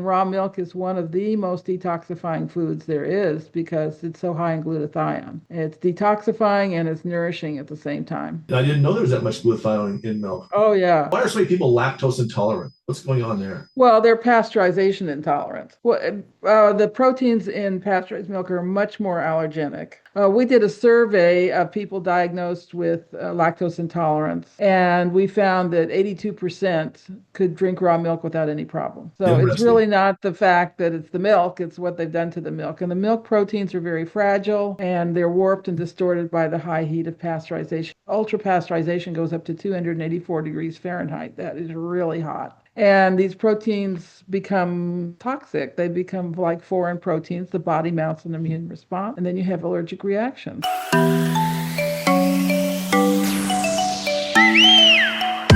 Raw milk is one of the most detoxifying foods there is because it's so high in glutathione. It's detoxifying and it's nourishing at the same time. I didn't know there was that much glutathione in milk. Oh, yeah. Why are so many people lactose intolerant? What's going on there? Well, they're pasteurization intolerant. Well, the proteins in pasteurized milk are much more allergenic. We did a survey of people diagnosed with lactose intolerance, and we found that 82% could drink raw milk without any problem. So it's Interesting. really not the fact that it's the milk, it's what they've done to the milk. And the milk proteins are very fragile, and they're warped and distorted by the high heat of pasteurization. Ultra pasteurization goes up to 284 degrees Fahrenheit. That is really hot. And these proteins become toxic. They become like foreign proteins. The body mounts an immune response, and then you have allergic reactions.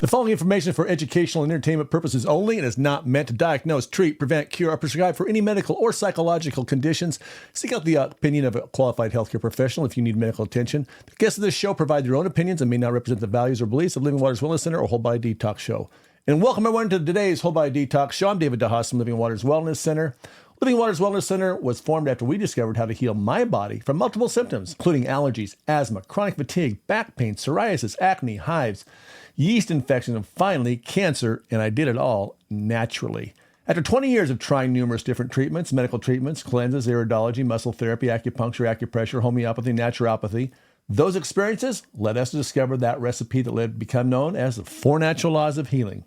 The following information is for educational and entertainment purposes only and is not meant to diagnose, treat, prevent, cure, or prescribe for any medical or psychological conditions. Seek out the opinion of a qualified healthcare professional if you need medical attention. The guests of this show provide their own opinions and may not represent the values or beliefs of Living Waters Wellness Center or Whole Body Detox Show. And welcome everyone to today's Whole Body Detox Show. I'm David DeHaas from Living Waters Wellness Center. Living Waters Wellness Center was formed after we discovered how to heal my body from multiple symptoms, including allergies, asthma, chronic fatigue, back pain, psoriasis, acne, hives, yeast infections, and finally cancer, and I did it all naturally. After 20 years of trying numerous different treatments, medical treatments, cleanses, iridology, muscle therapy, acupuncture, acupressure, homeopathy, naturopathy, those experiences led us to discover that recipe that led to become known as the 4 Natural Laws of Healing.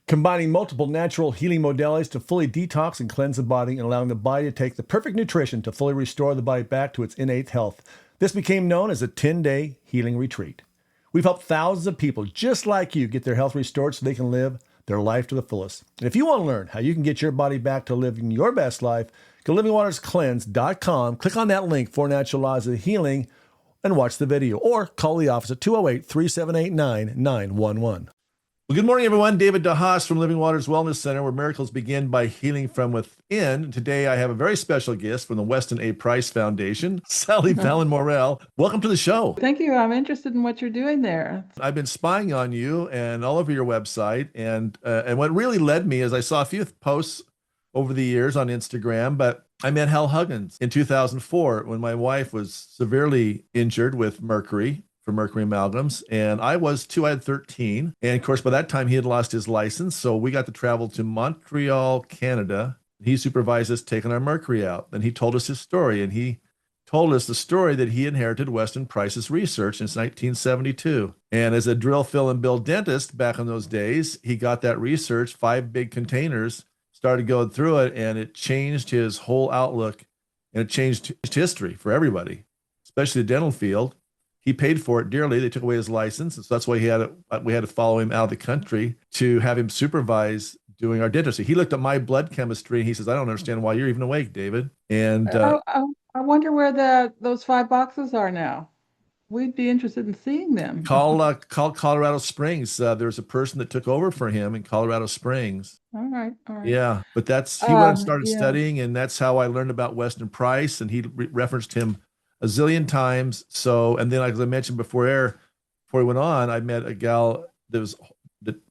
Combining multiple natural healing modalities to fully detox and cleanse the body and allowing the body to take the perfect nutrition to fully restore the body back to its innate health. This became known as a 10-day healing retreat. We've helped thousands of people just like you get their health restored so they can live their life to the fullest. And if you want to learn how you can get your body back to living your best life, go to livingwaterscleanse.com, click on that link, 4 Natural Laws of Healing, and watch the video. Or call the office at 208-3789-911. Well, good morning, everyone. David DeHaas from Living Waters Wellness Center, where miracles begin by healing from within. Today, I have a very special guest from the Weston A. Foundation, Sally Fallon Morell. Welcome to the show. Thank you. I'm interested in what you're doing there. I've been spying on you and all over your website, and what really led me is I saw a few posts over the years on Instagram, but I met Hal Huggins in 2004 when my wife was severely injured with mercury. For mercury amalgams. And I was too, I had 13. And of course, by that time he had lost his license. So we got to travel to Montreal, Canada. He supervised us taking our mercury out. And he told us his story. And he told us the story that he inherited Weston Price's research since 1972. And as a drill, fill, and build dentist back in those days, he got that research, 5 big containers, started going through it, and it changed his whole outlook. And it changed history for everybody, especially the dental field. He paid for it dearly. They took away his license. And so that's why we had to follow him out of the country to have him supervise doing our dentistry. He looked at my blood chemistry and he says, I don't understand why you're even awake, David. And I wonder where those 5 boxes are now. We'd be interested in seeing them. call Colorado Springs. There's a person that took over for him in Colorado Springs. All right. Yeah, but he went and started studying, and that's how I learned about Weston Price, and he referenced him a zillion times. So, and then like, as I mentioned before we went on, I met a gal that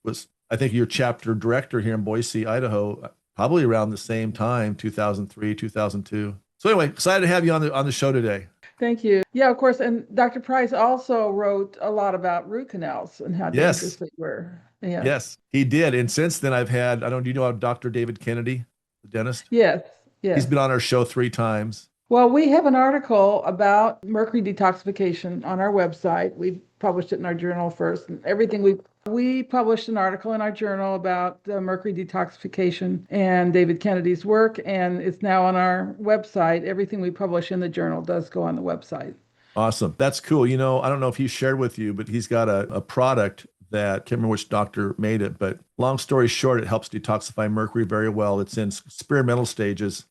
was I think your chapter director here in Boise, Idaho, probably around the same time, 2003, 2002. So anyway, excited to have you on the show today. Thank you. Yeah, of course. And Dr. Price also wrote a lot about root canals and how dangerous they were. Yeah. Yes, he did. And since then do you know Dr. David Kennedy, the dentist? Yes. He's been on our show 3 times. Well, we have an article about mercury detoxification on our website. We published it in our journal first, and everything we published an article in our journal about mercury detoxification and David Kennedy's work, and it's now on our website. Everything we publish in the journal does go on the website. Awesome. That's cool. You know, I don't know if he shared with you, but he's got a product that, can't remember which doctor made it, but long story short, it helps detoxify mercury very well. It's in experimental stages,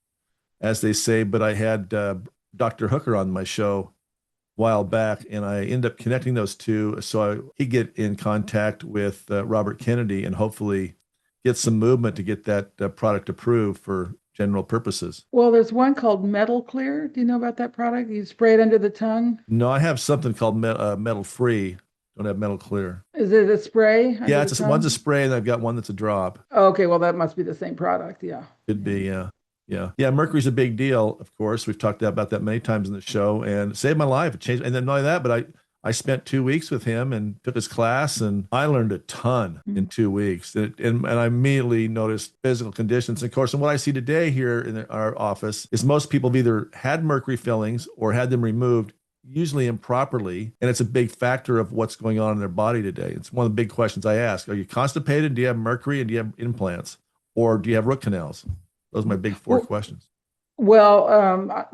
as they say, but I had Dr. Hooker on my show a while back, and I ended up connecting those two so he get in contact with Robert Kennedy and hopefully get some movement to get that product approved for general purposes. Well, there's one called Metal Clear. Do you know about that product? You spray it under the tongue? No, I have something called Metal Free. Don't have metal clear. Is it a spray under Yeah, the one's a tongue? spray, and I've got one that's a drop. Okay, well, that must be the same product. Yeah. Could be, yeah. Yeah. Yeah. Mercury's a big deal, of course. We've talked about that many times in the show and it saved my life. It changed. And then not only that, but I spent 2 weeks with him and took his class and I learned a ton in 2 weeks. And I immediately noticed physical conditions. And of course, and what I see today here in our office is most people have either had mercury fillings or had them removed, usually improperly. And it's a big factor of what's going on in their body today. It's one of the big questions I ask. Are you constipated? Do you have mercury? And do you have implants? Or do you have root canals? Those are my big four questions. Well,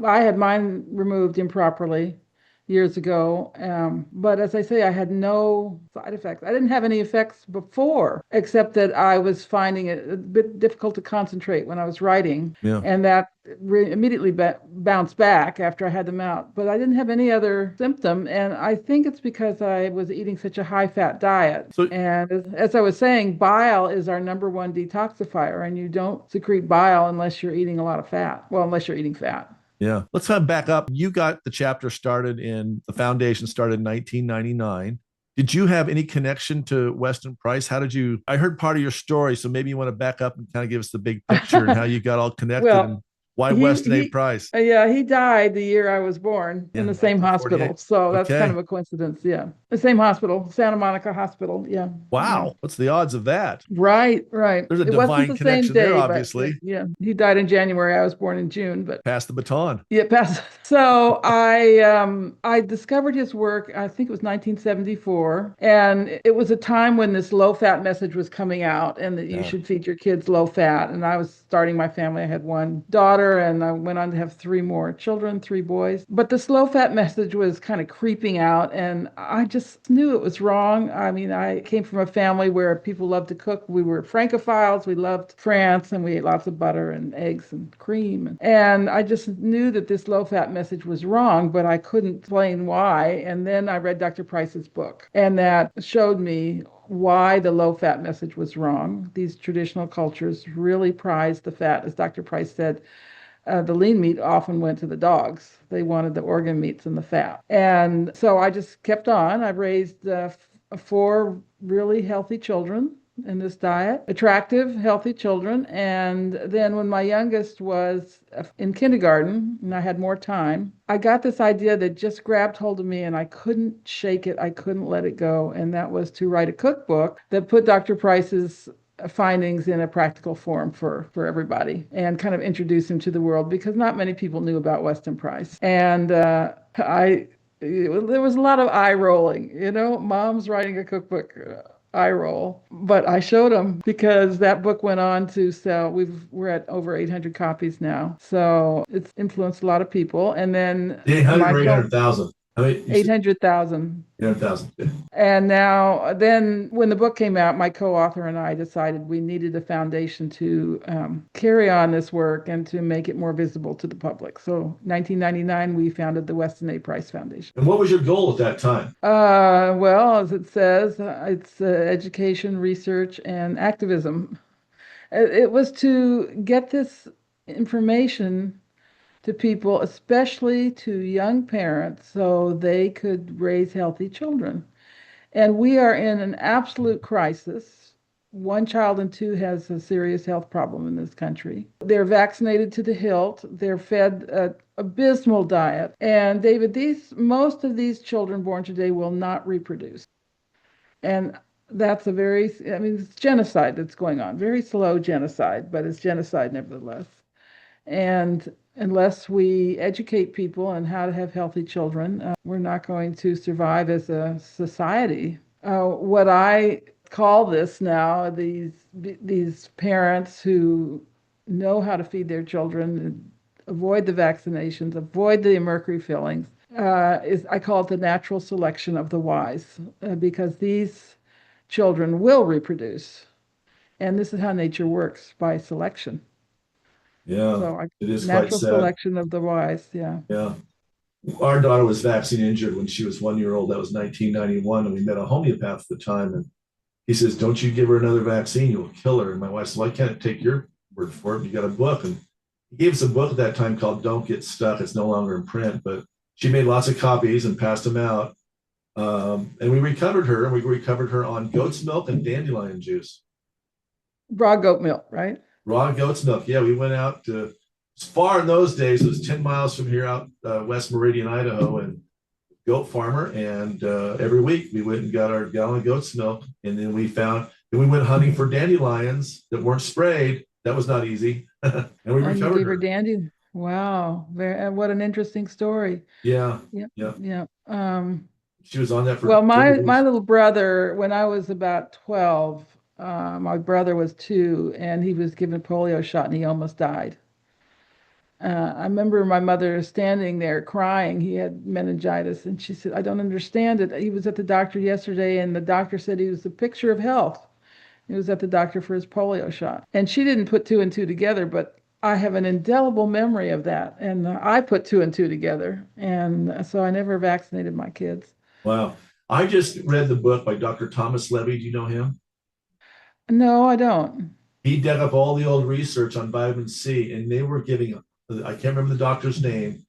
I had mine removed improperly years ago. But as I say, I had no side effects. I didn't have any effects before, except that I was finding it a bit difficult to concentrate when I was writing. Yeah. And that immediately bounced back after I had them out. But I didn't have any other symptom. And I think it's because I was eating such a high-fat diet. And as I was saying, bile is our number one detoxifier, and you don't secrete bile unless you're eating a lot of fat. Well, unless you're eating fat. Yeah. Let's kind of back up. You got the chapter started the foundation started in 1999. Did you have any connection to Weston Price? I heard part of your story, so maybe you want to back up and kind of give us the big picture and how you got all connected and why Weston A. Price? Yeah, he died the year I was born in the same hospital. So that's kind of a coincidence. Yeah. The same hospital, Santa Monica Hospital. Yeah. Wow. Yeah. What's the odds of that? Right. There's a divine connection there, obviously. Yeah. He died in January. I was born in June, but pass the baton. Yeah, pass. So I discovered his work, I think it was 1974. And it was a time when this low fat message was coming out and that you should feed your kids low fat. And I was starting my family. I had one daughter and I went on to have 3 more children, 3 boys. But this low fat message was kind of creeping out and I just knew it was wrong. I mean, I came from a family where people loved to cook. We were Francophiles. We loved France and we ate lots of butter and eggs and cream. And I just knew that this low fat message was wrong, but I couldn't explain why. And then I read Dr. Price's book and that showed me why the low fat message was wrong. These traditional cultures really prized the fat. As Dr. Price said, the lean meat often went to the dogs. They wanted the organ meats and the fat. And so I just kept on. I raised 4 really healthy children in this diet, attractive, healthy children. And then when my youngest was in kindergarten and I had more time, I got this idea that just grabbed hold of me and I couldn't shake it. I couldn't let it go. And that was to write a cookbook that put Dr. Price's findings in a practical form for everybody and kind of introduce him to the world because not many people knew about Weston Price. And there was a lot of eye rolling, mom's writing a cookbook, eye roll. But I showed them because that book went on to sell. We're at over 800 copies now. So it's influenced a lot of people. And then 800,000. 800,000. 800,000. And now, then when the book came out, my co-author and I decided we needed a foundation to carry on this work and to make it more visible to the public. So 1999, we founded the Weston A. Price Foundation. And what was your goal at that time? Well, as it says, it's education, research, and activism. It was to get this information to people, especially to young parents, so they could raise healthy children. And we are in an absolute crisis. 1 child in 2 has a serious health problem in this country. They're vaccinated to the hilt. They're fed an abysmal diet. And David, most of these children born today will not reproduce. And that's it's genocide that's going on. Very slow genocide, but it's genocide nevertheless. And unless we educate people on how to have healthy children, we're not going to survive as a society. What I call this now, these parents who know how to feed their children, avoid the vaccinations, avoid the mercury fillings, I call it the natural selection of the wise, because these children will reproduce. And this is how nature works, by selection. Yeah, so it is natural quite sad. Selection of the wise. Yeah. Yeah. Our daughter was vaccine injured when she was 1 year old. That was 1991. And we met a homeopath at the time. And he says, don't you give her another vaccine, you'll kill her. And my wife said, well, I can't take your word for it. You got a book. And he gave us a book at that time called Don't Get Stuck. It's no longer in print, but she made lots of copies and passed them out. And we recovered her, and we recovered her on goat's milk and dandelion juice. Raw goat milk, right? Raw goat's milk. Yeah, we went out to, as far in those days, it was 10 miles from here out West Meridian, Idaho, and goat farmer. And every week we went and got our gallon of goat's milk. And then we went hunting for dandelions that weren't sprayed. That was not easy. And we recovered her. Dandy. Wow. What an interesting story. Yeah. Yeah. She was on that for well, my little brother, when I was about 12, my brother was 2, and he was given a polio shot, and he almost died. I remember my mother standing there crying. He had meningitis, and she said, "I don't understand it. He was at the doctor yesterday, and the doctor said he was a picture of health. He was at the doctor for his polio shot." And she didn't put 2 and 2 together, but I have an indelible memory of that. And I put 2 and 2 together. And so I never vaccinated my kids. Wow. I just read the book by Dr. Thomas Levy. Do you know him? No, I don't. He dug up all the old research on vitamin C, and they were giving, I can't remember the doctor's name,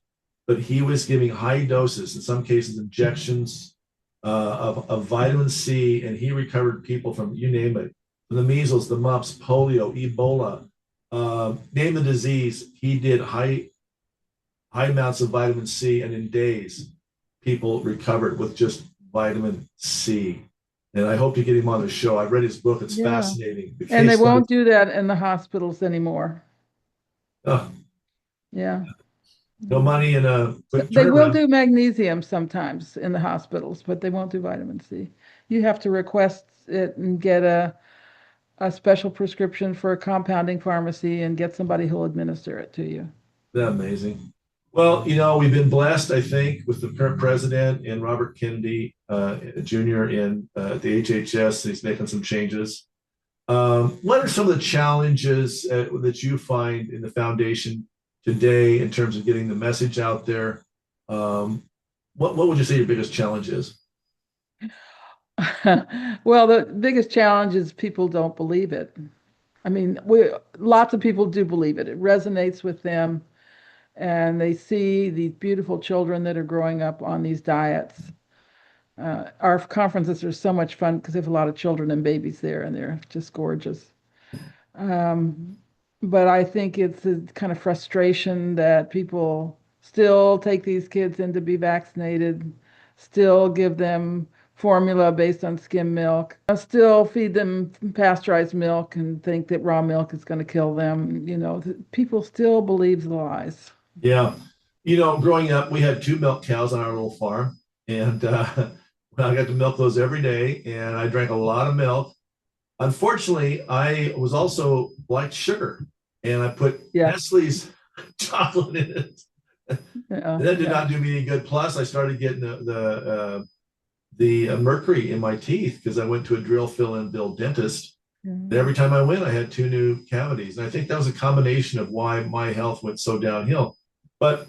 but he was giving high doses, in some cases injections of vitamin C, and he recovered people from, you name it, from the measles, the mumps, polio, Ebola, name the disease. He did high amounts of vitamin C, and in days, people recovered with just vitamin C. And I hope to get him on the show. I read his book. It's fascinating. And they won't do that in the hospitals anymore. Oh. Yeah. No money in a quick They will turnaround. do magnesium sometimes in the hospitals, but they won't do vitamin C. You have to request it and get a special prescription for a compounding pharmacy and get somebody who'll administer it to you. Isn't that amazing? Well, we've been blessed, I think, with the current president and Robert Kennedy Jr. in the HHS. He's making some changes. What are some of the challenges that you find in the foundation today in terms of getting the message out there? What would you say your biggest challenge is? Well, the biggest challenge is people don't believe it. I mean, lots of people do believe it. It resonates with them, and they see these beautiful children that are growing up on these diets. Our conferences are so much fun because they have a lot of children and babies there, and they're just gorgeous. But I think it's a kind of frustration that people still take these kids in to be vaccinated, still give them formula based on skim milk, still feed them pasteurized milk and think that raw milk is going to kill them. People still believe the lies. Yeah. Growing up, we had 2 milk cows on our little farm, and I got to milk those every day, and I drank a lot of milk. Unfortunately, I was also liked sugar, and I put Nestle's chocolate in it. And that did not do me any good. Plus, I started getting the mercury in my teeth because I went to a drill, fill, and bill dentist. And every time I went, I had 2 new cavities. And I think that was a combination of why my health went so downhill. But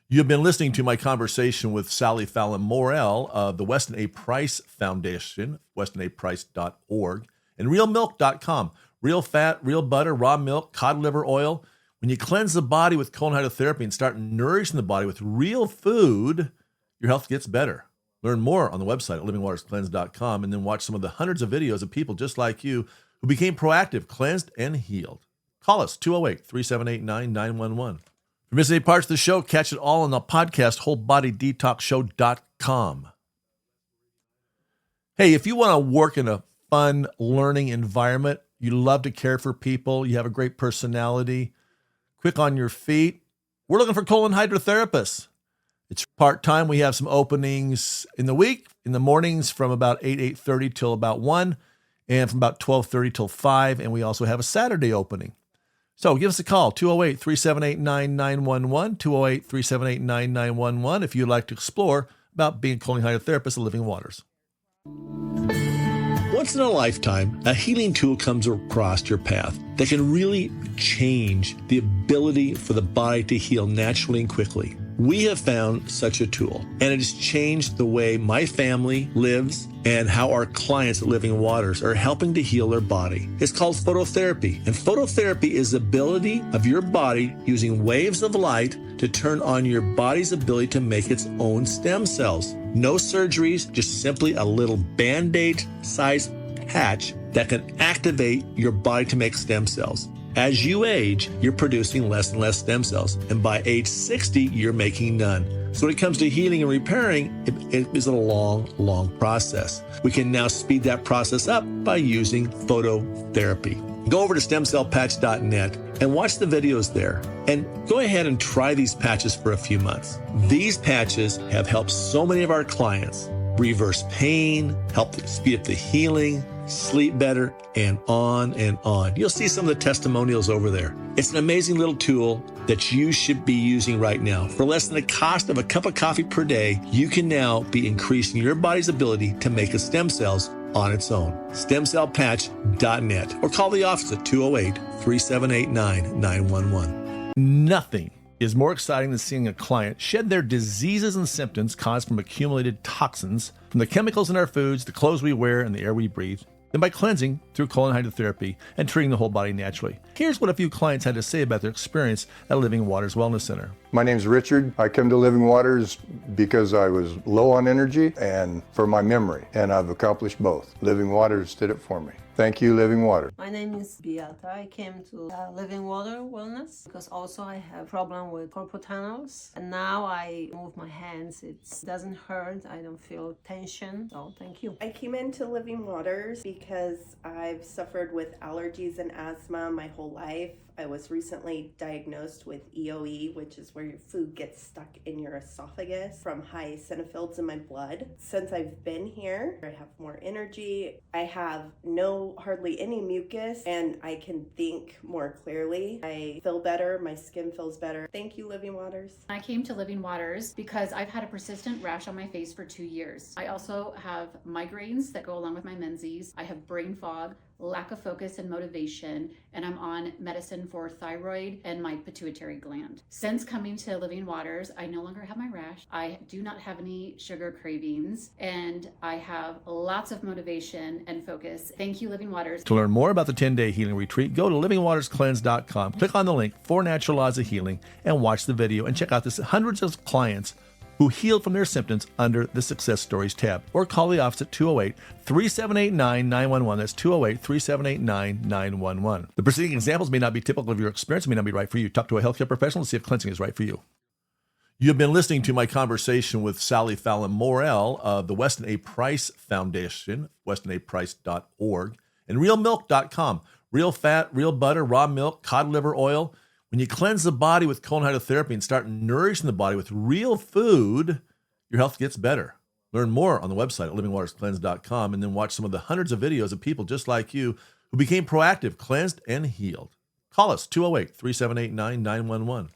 you've been listening to my conversation with Sally Fallon Morell of the Weston A. Price Foundation, westonaprice.org, and realmilk.com. Real fat, real butter, raw milk, cod liver oil. When you cleanse the body with colon hydrotherapy and start nourishing the body with real food, your health gets better. Learn more on the website at livingwaterscleanse.com, and then watch some of the hundreds of videos of people just like you who became proactive, cleansed, and healed. Call us, 208-378-9911. If you miss any parts of the show, catch it all on the podcast, wholebodydetoxshow.com. Hey, if you want to work in a fun learning environment, you love to care for people, you have a great personality, quick on your feet, we're looking for colon hydrotherapists. It's part-time. We have some openings in the week, in the mornings from about 8:30 till about 1, and from about 12:30 till 5, and we also have a Saturday opening. So give us a call, 208-378-9911, 208-378-9911, if you'd like to explore about being a colon hydrotherapist at Living Waters. Once in a lifetime, a healing tool comes across your path that can really change the ability for the body to heal naturally and quickly. We have found such a tool, and it has changed the way my family lives and how our clients at Living Waters are helping to heal their body. It's called phototherapy, and phototherapy is the ability of your body using waves of light to turn on your body's ability to make its own stem cells. No surgeries, just simply a little Band-Aid sized patch that can activate your body to make stem cells. As you age, you're producing less and less stem cells. And by age 60, you're making none. So when it comes to healing and repairing, it is a long, long process. We can now speed that process up by using phototherapy. Go over to stemcellpatch.net and watch the videos there. And go ahead and try these patches for a few months. These patches have helped so many of our clients reverse pain, help speed up the healing, sleep better, and on and on. You'll see some of the testimonials over there. It's an amazing little tool that you should be using right now. For less than the cost of a cup of coffee per day, you can now be increasing your body's ability to make stem cells on its own. Stemcellpatch.net or call the office at 208-3789-911. Nothing is more exciting than seeing a client shed their diseases and symptoms caused from accumulated toxins from the chemicals in our foods, the clothes we wear, and the air we breathe, then by cleansing through colon hydrotherapy and treating the whole body naturally. Here's what a few clients had to say about their experience at Living Waters Wellness Center. My name's Richard. I came to Living Waters because I was low on energy and for my memory, and I've accomplished both. Living Waters did it for me. Thank you, Living Water. My name is Beata. I came to Living Water Wellness because also I have problem with carpal tunnels. And now I move my hands. It doesn't hurt. I don't feel tension. So thank you. I came into Living Waters because I've suffered with allergies and asthma my whole life. I was recently diagnosed with EOE, which is where your food gets stuck in your esophagus from high eosinophils in my blood. Since I've been here, I have more energy. I have hardly any mucus, and I can think more clearly. I feel better. My skin feels better. Thank you, Living Waters. I came to Living Waters because I've had a persistent rash on my face for 2 years. I also have migraines that go along with my menses. I have brain fog, lack of focus and motivation, and I'm on medicine for thyroid and my pituitary gland. Since coming to Living Waters, I no longer have my rash. I do not have any sugar cravings, and I have lots of motivation and focus. Thank you, Living Waters. To learn more about the 10-day healing retreat, go to livingwaterscleanse.com, click on the link 4 Natural Laws of Healing, and watch the video and check out the hundreds of clients who healed from their symptoms under the Success Stories tab, or call the office at 208-3789-911. That's 208-3789-911. The preceding examples may not be typical of your experience, may not be right for you. Talk to a healthcare professional to see if cleansing is right for you. You've been listening to my conversation with Sally Fallon Morell of the Weston A. Price Foundation, westonaprice.org, and realmilk.com. Real fat, real butter, raw milk, cod liver oil. When you cleanse the body with colon hydrotherapy and start nourishing the body with real food, your health gets better. Learn more on the website at livingwaterscleanse.com, and then watch some of the hundreds of videos of people just like you who became proactive, cleansed, and healed. Call us, 208-3789-911. If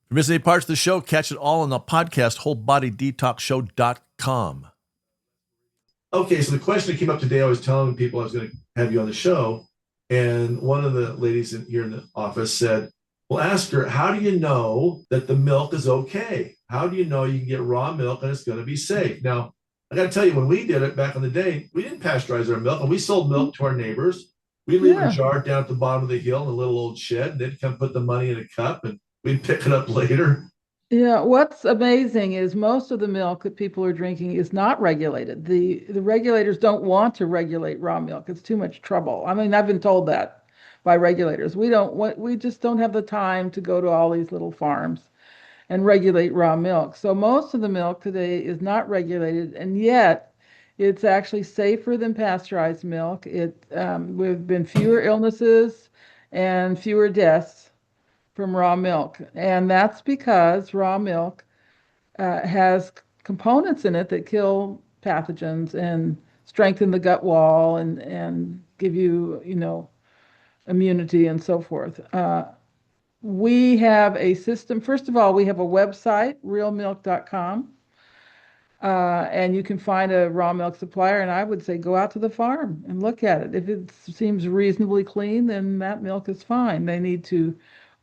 you missed any parts of the show, catch it all on the podcast, wholebodydetoxshow.com. Okay, so the question that came up today, I was telling people I was going to have you on the show, and one of the ladies here in the office said, well, ask her, how do you know that the milk is okay? How do you know you can get raw milk and it's going to be safe? Now, I got to tell you, when we did it back in the day, we didn't pasteurize our milk, and we sold milk to our neighbors. We'd leave a jar down at the bottom of the hill in a little old shed. They'd come put the money in a cup, and we'd pick it up later. Yeah, what's amazing is most of the milk that people are drinking is not regulated. The regulators don't want to regulate raw milk. It's too much trouble. I mean, I've been told that by regulators. We just don't have the time to go to all these little farms and regulate raw milk. So most of the milk today is not regulated, and yet it's actually safer than pasteurized milk. We've been fewer illnesses and fewer deaths from raw milk, and that's because raw milk has components in it that kill pathogens and strengthen the gut wall and give you, immunity and so forth. We have a system. First of all, we have a website, realmilk.com, and you can find a raw milk supplier, and I would say go out to the farm and look at it. If it seems reasonably clean, then that milk is fine. They need to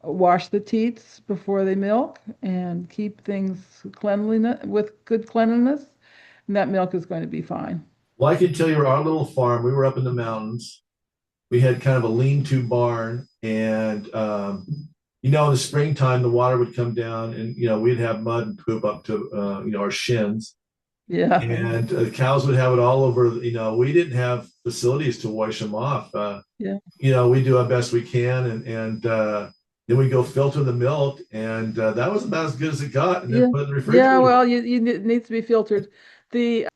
wash the teats before they milk and keep things with good cleanliness, and that milk is going to be fine. Well, I can tell you, our little farm, we were up in the mountains. We had kind of a lean-to barn, and in the springtime, the water would come down, and we'd have mud and poop up to our shins. Yeah. And the cows would have it all over. We didn't have facilities to wash them off. Yeah. We do our best we can, and then we go filter the milk, and that was about as good as it got, and Yeah. then put it in the Yeah. refrigerator. Well, it needs to be filtered.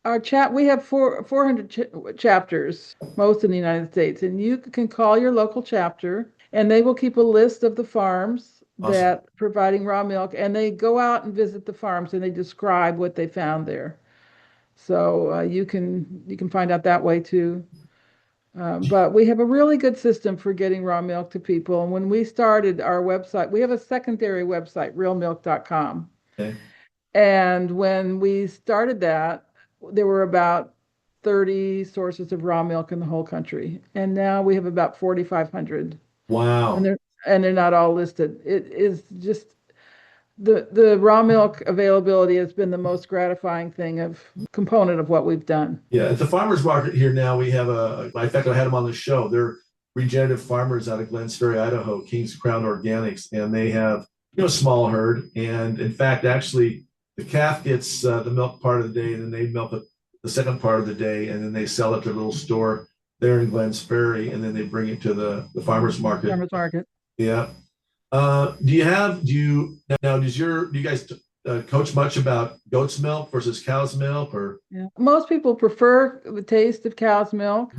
Our chat, we have 400 chapters, most in the United States, and you can call your local chapter and they will keep a list of the farms Awesome. that providing raw milk, and they go out and visit the farms and they describe what they found there. So you can find out that way too. But we have a really good system for getting raw milk to people. And when we started our website, we have a secondary website, realmilk.com. Okay. And when we started that, there were about 30 sources of raw milk in the whole country. And now we have about 4,500. And Wow. they're not all listed. It is just the raw milk availability has been the most gratifying component of what we've done. Yeah, at the farmers market here now, we have in fact, I had them on the show. They're regenerative farmers out of Glen Ferry, Idaho, Kings Crown Organics, and they have, a small herd. And in fact, actually, the calf gets the milk part of the day, and then they milk it the second part of the day, and then they sell it to a little store there in Glen Ferry, and then they bring it to the farmers market. Farmers market. Yeah. Do you guys coach much about goat's milk versus cow's milk, or? Yeah. Most people prefer the taste of cow's milk.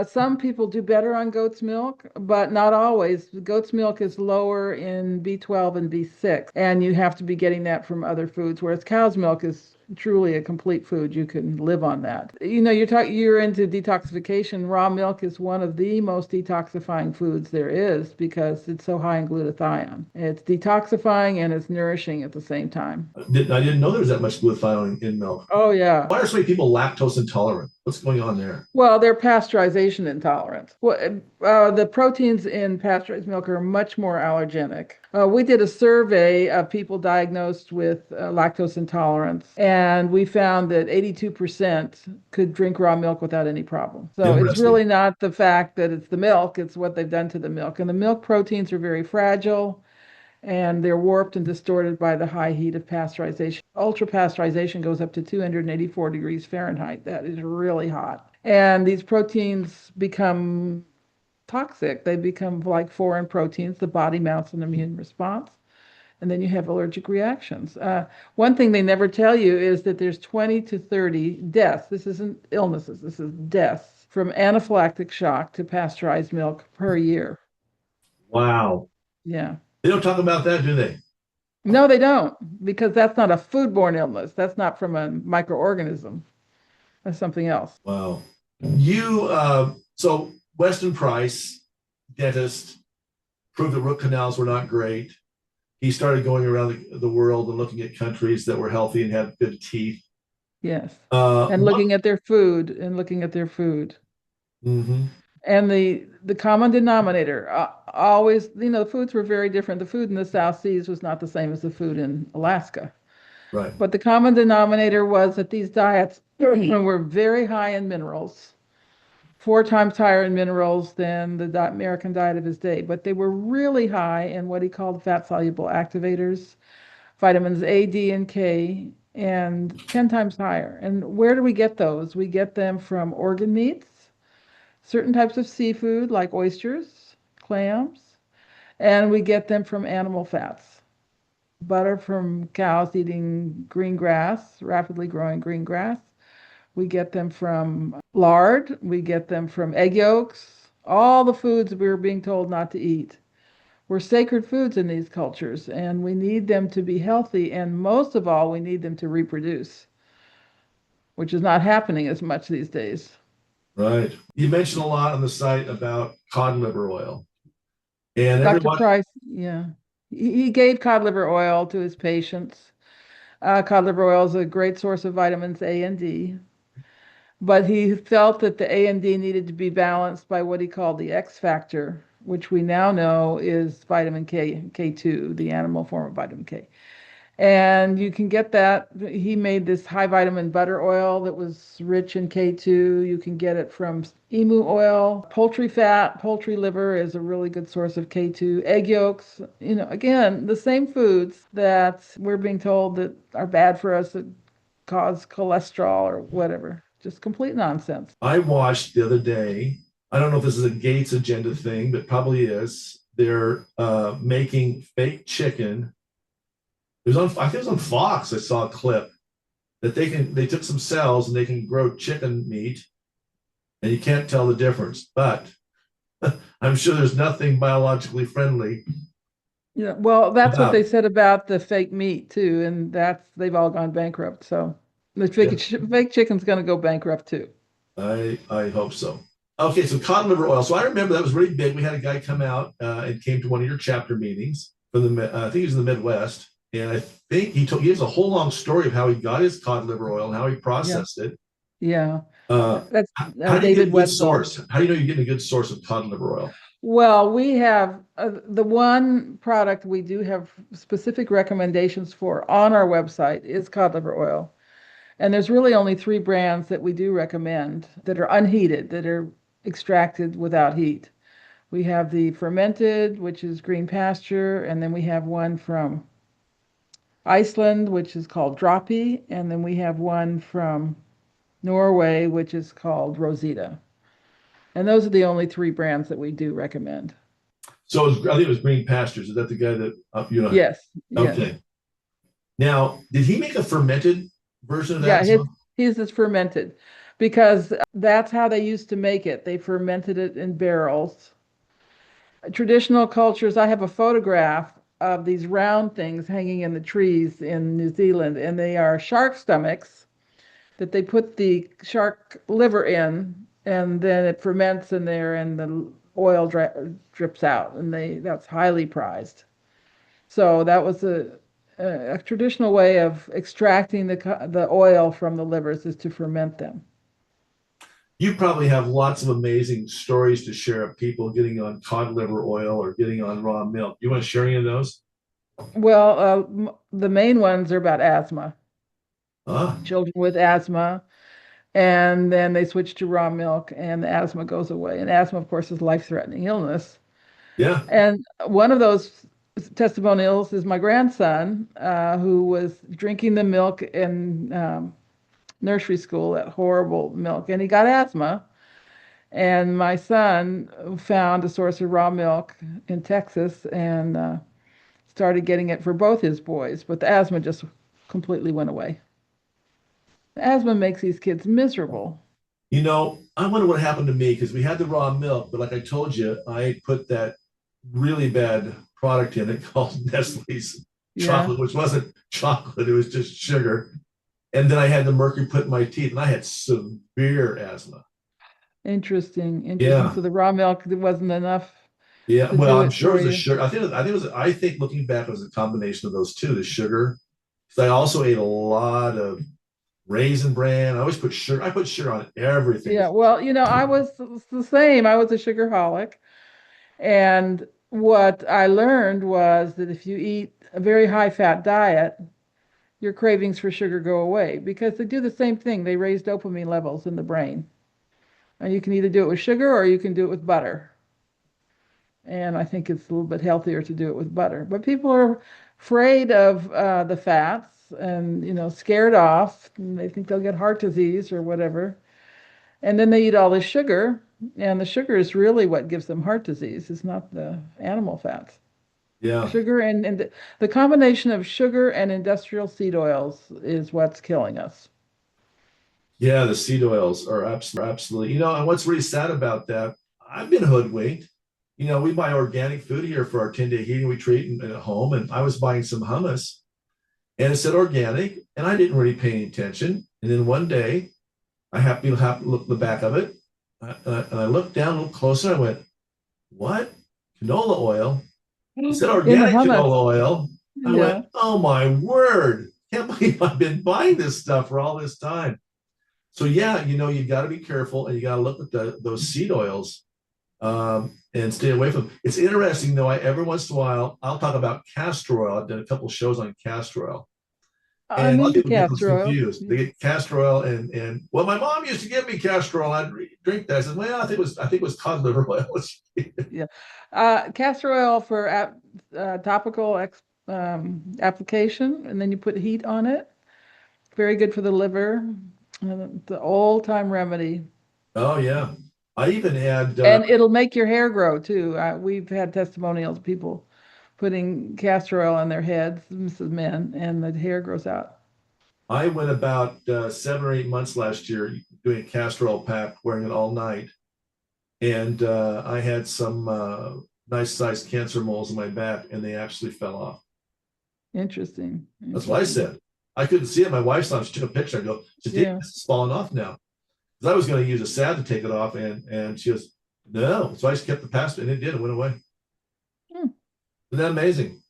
Some people do better on goat's milk, but not always. Goat's milk is lower in B12 and B6, and you have to be getting that from other foods, whereas cow's milk is truly a complete food. You can live on that. You're into detoxification. Raw milk is one of the most detoxifying foods there is because it's so high in glutathione. It's detoxifying and it's nourishing at the same time. I didn't know there was that much glutathione in milk. Oh, yeah. Why are so many people lactose intolerant? What's going on there? Well, they're pasteurization intolerant. The proteins in pasteurized milk are much more allergenic. We did a survey of people diagnosed with lactose intolerance, and we found that 82% could drink raw milk without any problem. So it's Interesting. really not the fact that it's the milk, it's what they've done to the milk. And the milk proteins are very fragile, and they're warped and distorted by the high heat of pasteurization. Ultra pasteurization goes up to 284 degrees Fahrenheit. That is really hot. And these proteins become toxic. They become like foreign proteins. The body mounts an immune response, and then you have allergic reactions. One thing they never tell you is that there's 20 to 30 deaths. This isn't illnesses, this is deaths from anaphylactic shock to pasteurized milk per year. Wow. Yeah. They don't talk about that, do they? No, they don't, because that's not a foodborne illness. That's not from a microorganism. That's something else. Wow. So Weston Price, dentist, proved that root canals were not great. He started going around the world and looking at countries that were healthy and had good teeth. Yes. And And looking at their food Mm-hmm. And the common denominator, always, the foods were very different. The food in the South Seas was not the same as the food in Alaska. Right. But the common denominator was that these diets were very high in minerals, 4 times higher in minerals than the American diet of his day. But they were really high in what he called fat-soluble activators, vitamins A, D, and K, and 10 times higher. And where do we get those? We get them from organ meats, certain types of seafood like oysters, clams, and we get them from animal fats. Butter from cows eating green grass, rapidly growing green grass. We get them from lard. We get them from egg yolks. All the foods we were being told not to eat were sacred foods in these cultures, and we need them to be healthy, and most of all, we need them to reproduce, which is not happening as much these days. Right. You mentioned a lot on the site about cod liver oil. And Dr. everyone, Price, yeah, he gave cod liver oil to his patients. Cod liver oil is a great source of vitamins A and D, but he felt that the A and D needed to be balanced by what he called the X factor, which we now know is vitamin K, K2, the animal form of vitamin K. And you can get that. He made this high vitamin butter oil that was rich in K2. You can get it from emu oil, poultry fat. Poultry liver is a really good source of K2. Egg yolks, again, the same foods that we're being told that are bad for us, that cause cholesterol or whatever. Just complete nonsense. I watched the other day. I don't know if this is a Gates agenda thing, but probably is. They're making fake chicken. It was on, I think it was on Fox. I saw a clip that they took some cells and they can grow chicken meat, and you can't tell the difference. But I'm sure there's nothing biologically friendly. Yeah, well, that's what about they it. said about the fake meat too, and they've all gone bankrupt. So the Yeah, fake chicken's going to go bankrupt too. I hope so. Okay, so cod liver oil. So I remember that was really big. We had a guy come out and came to one of your chapter meetings from the I think he was in the Midwest, and I think he has a whole long story of how he got his cod liver oil and how he Yeah, processed it. yeah. How That's do you get a David good Wetzel. source? How do you know you're getting a good source of cod liver oil? Well, we have the one product we do have specific recommendations for on our website is cod liver oil. And there's really only three brands that we do recommend that are unheated, that are extracted without heat. We have the fermented, which is green pasture, and then we have one from Iceland, which is called Droppy, and then we have one from Norway, which is called Rosita. And those are the only three brands that we do recommend. So I think it was Green Pastures. Is that the guy that you know? Yes, yes. Okay. Now, did he make a fermented version of Yeah, that? his is fermented because that's how they used to make it. They fermented it in barrels. Traditional cultures, I have a photograph of these round things hanging in the trees in New Zealand, and they are shark stomachs that they put the shark liver in, and then it ferments in there, and the oil drips out, and that's highly prized. So that was a traditional way of extracting the oil from the livers is to ferment them. You probably have lots of amazing stories to share of people getting on cod liver oil or getting on raw milk. You want to share any of those? Well, the main ones are about asthma, Ah, children with asthma, and then they switch to raw milk, and the asthma goes away. And asthma, of course, is life-threatening illness. yeah, And one of those testimonials is my grandson, who was drinking the milk in nursery school, that horrible milk, and he got asthma. And my son found a source of raw milk in Texas and started getting it for both his boys, but the asthma just completely went away. The asthma makes these kids miserable. I wonder what happened to me because we had the raw milk, but like I told you, I put that really bad product in it called Nestle's Yeah, chocolate, which wasn't chocolate, it was just sugar. And then I had the mercury put in my teeth, and I had severe asthma. interesting, interesting. Yeah, So the raw milk wasn't enough yeah. to Well, do I'm it sure it for was a you. sugar. I think it was. I think looking back, it was a combination of those two, the sugar. Because I also ate a lot of raisin bran. I always put sugar. I put sugar on everything. Yeah, well, I was the same. I was a sugarholic. And what I learned was that if you eat a very high fat diet, your cravings for sugar go away because they do the same thing. They raise dopamine levels in the brain. And you can either do it with sugar or you can do it with butter. And I think it's a little bit healthier to do it with butter. But people are afraid of the fats and, scared off. And they think they'll get heart disease or whatever. And then they eat all this sugar. And the sugar is really what gives them heart disease. It's not the animal fats. Yeah, Sugar and the combination of sugar and industrial seed oils is what's killing us. yeah. The seed oils are absolutely. And what's really sad about that? I've been hoodwinked. We buy organic food here for our 10-day heating retreat at home, and I was buying some hummus, and it said organic, and I didn't really pay any attention. And then one day, I happened to look at the back of it, and I looked down a little closer. I went, "What? Canola oil?" It said In the organic hummus. canola oil. I Yeah. went, "Oh my word! Can't believe I've been buying this stuff for all this time." So yeah, you got to be careful, and you got to look at those seed oils and stay away from them. It's interesting though. Every once in a while I'll talk about castor oil. I've done a couple of shows on castor oil, and I'm a lot of into people get castor oil. confused. They get castor oil and well, my mom used to give me castor oil. I'd drink that. I said, well, I think it was cod liver oil. Yeah. Castor oil for topical application, and then you put heat on it very good for the liver. The old time remedy. Oh yeah. I even had And it'll make your hair grow too. We've had testimonials of people putting castor oil on their heads, Mrs. Men, and the hair grows out. I went about 7 or 8 months last year doing a castor oil pack, wearing it all night, and I had some nice sized cancer moles in my back, and they actually fell off. Interesting. That's what I said. I couldn't see it. My wife saw it. She took a picture. I go, Yeah. this is falling off now. Because I was going to use a salve to take it off, and she goes, no. So I just kept the pastor, and it did. It went away. Hmm. Isn't that amazing?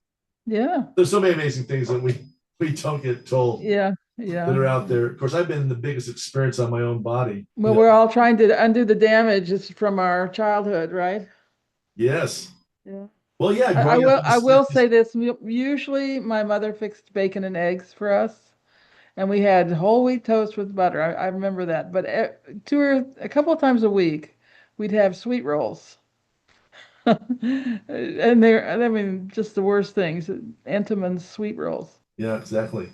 Yeah. There's so many amazing things that we don't get told Yeah. that are Yeah. out there. Of course, I've been the biggest experience on my own body. Well, we're all trying to undo the damage from our childhood, right? Yes. Yeah. Well, yeah. I Growing up will. in the I will 60s. say this. Usually, my mother fixed bacon and eggs for us, and we had whole wheat toast with butter. I remember that. But a couple of times a week, we'd have sweet rolls, and I mean, just the worst things. Entenmann's sweet rolls. Yeah, exactly.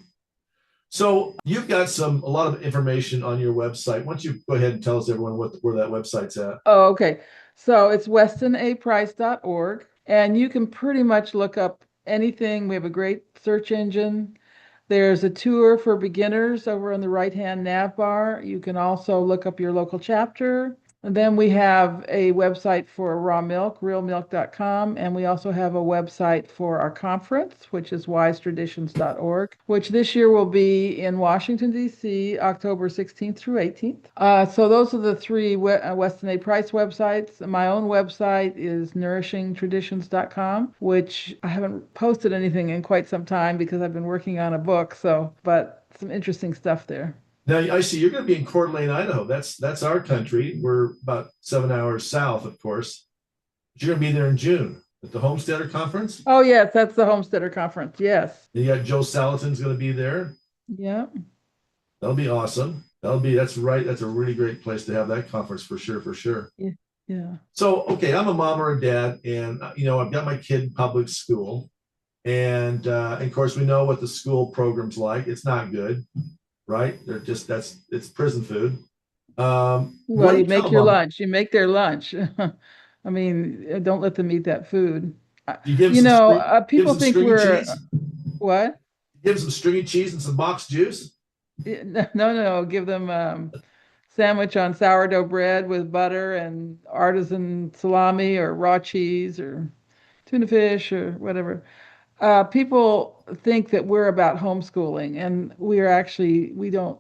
So you've got a lot of information on your website. Why don't you go ahead and tell us everyone where that website's at? Oh, okay. So it's westonaprice.org, and you can pretty much look up anything. We have a great search engine. There's a tour for beginners over on the right-hand nav bar. You can also look up your local chapter. And then we have a website for raw milk, realmilk.com, and we also have a website for our conference, which is wisetraditions.org, which this year will be in Washington, D.C., October 16th through 18th. So those are the three Weston A. Price websites. My own website is nourishingtraditions.com, which I haven't posted anything in quite some time because I've been working on a book, but some interesting stuff there. Now I see you're going to be in Coeur d'Alene, Idaho. That's our country. We're about 7 hours south, of course. But you're going to be there in June at the Homesteader Conference. Oh, yes, that's the Homesteader Conference. Yes. You got Joe Salatin's going to be there. Yeah. That'll be awesome. That's right. That's a really great place to have that conference for sure, for sure. Yeah. Yeah. So, okay, I'm a mom or a dad, and I've got my kid in public school, and of course we know what the school program's like. It's not good, right? It's prison food. Well, What do you you tell make your them? lunch. You make their lunch. I mean, don't let them eat that food. Do you give You them know, give people them think stringy we're cheese? what? Give them some stringy cheese and some box juice. No, no. Give them sandwich on sourdough bread with butter and artisan salami or raw cheese or tuna fish or whatever. People think that we're about homeschooling, and we don't.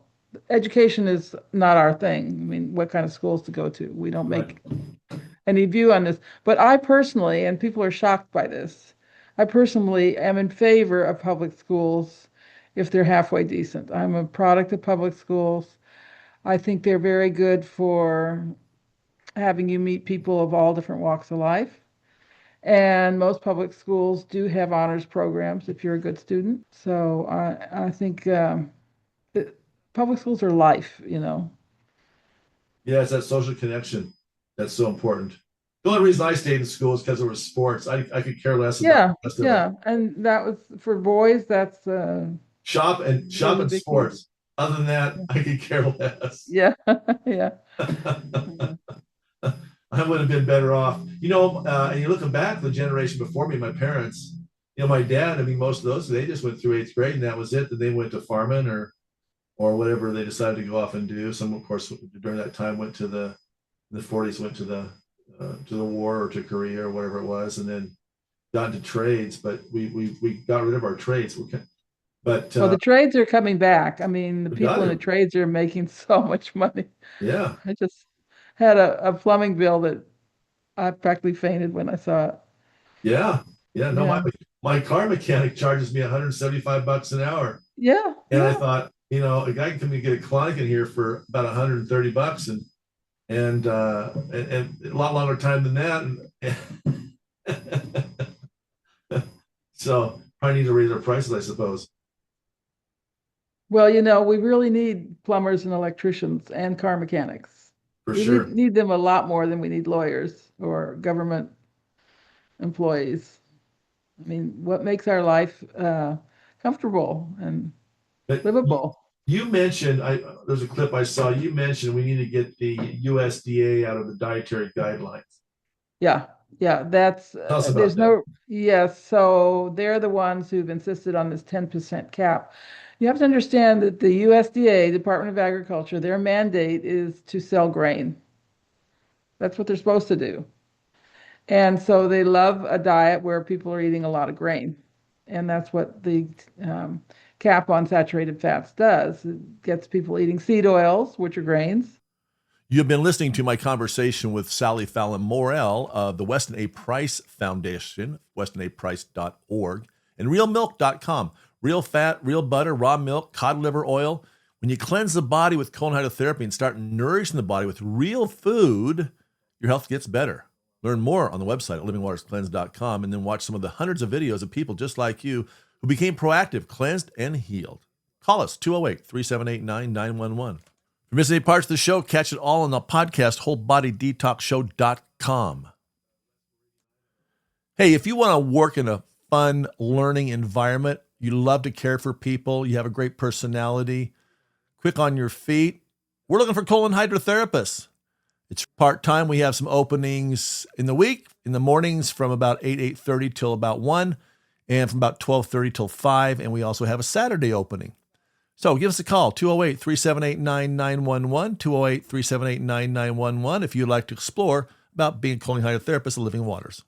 Education is not our thing. I mean, what kind of schools to go to? We don't Right. make any view on this. But I personally, and people are shocked by this, I personally am in favor of public schools if they're halfway decent. I'm a product of public schools. I think they're very good for having you meet people of all different walks of life. And most public schools do have honors programs if you're a good student. So I think public schools are life. Yeah, it's that social connection that's so important. The only reason I stayed in school is because there was sports. I could care less about Yeah, the rest of it. yeah. And that was for boys, that's Shop and really big deal. sports. Other than that, I could care less. Yeah, yeah. I would have been better off. And you're looking back, the generation before me, my parents, my dad, I mean, most of those, they just went through eighth grade and that was it. Then they went to farming or whatever they decided to go off and do. Some, of course, during that time went to in the 40s, went to the war or to Korea or whatever it was, and then got into trades. But we got rid of our trades. But Well, the trades are coming back. I mean, the we people got in the it. trades are making so much money. Yeah. I just had a plumbing bill that I practically fainted when I saw it. Yeah. Yeah. No, Yeah, my car mechanic charges me $175 an hour. yeah, And I yeah. thought, a guy can come and get a colonic in here for about $130 and a lot longer time than that. So probably need to raise our prices, I suppose. Well, we really need plumbers and electricians and car mechanics. For We sure. need them a lot more than we need lawyers or government employees. I mean, what makes our life comfortable and But livable? You mentioned, there's a clip I saw, you mentioned we need to get the USDA out of the dietary guidelines. Yeah, yeah, that's, Tell us about there's that. no, yes, so they're the ones who've insisted on this 10% cap. You have to understand that the USDA, Department of Agriculture, their mandate is to sell grain. That's what they're supposed to do. And so they love a diet where people are eating a lot of grain. And that's what the cap on saturated fats does. It gets people eating seed oils, which are grains. You've been listening to my conversation with Sally Fallon Morell of the Weston A. Price Foundation, westonaprice.org, and realmilk.com. Real fat, real butter, raw milk, cod liver oil. When you cleanse the body with colon hydrotherapy and start nourishing the body with real food, your health gets better. Learn more on the website at livingwaterscleanse.com and then watch some of the hundreds of videos of people just like you who became proactive, cleansed, and healed. Call us 208-378-9911. If you missed any parts of the show, catch it all on the podcast, wholebodydetoxshow.com. Hey, if you want to work in a fun learning environment, you love to care for people, you have a great personality, quick on your feet, we're looking for colon hydrotherapists. It's part-time. We have some openings in the week, in the mornings from about 8:30 till about 1, and from about 12:30 till 5, and we also have a Saturday opening. So give us a call, 208-378-9911, 208-378-9911, if you'd like to explore about being a colon hydrotherapist at Living Waters.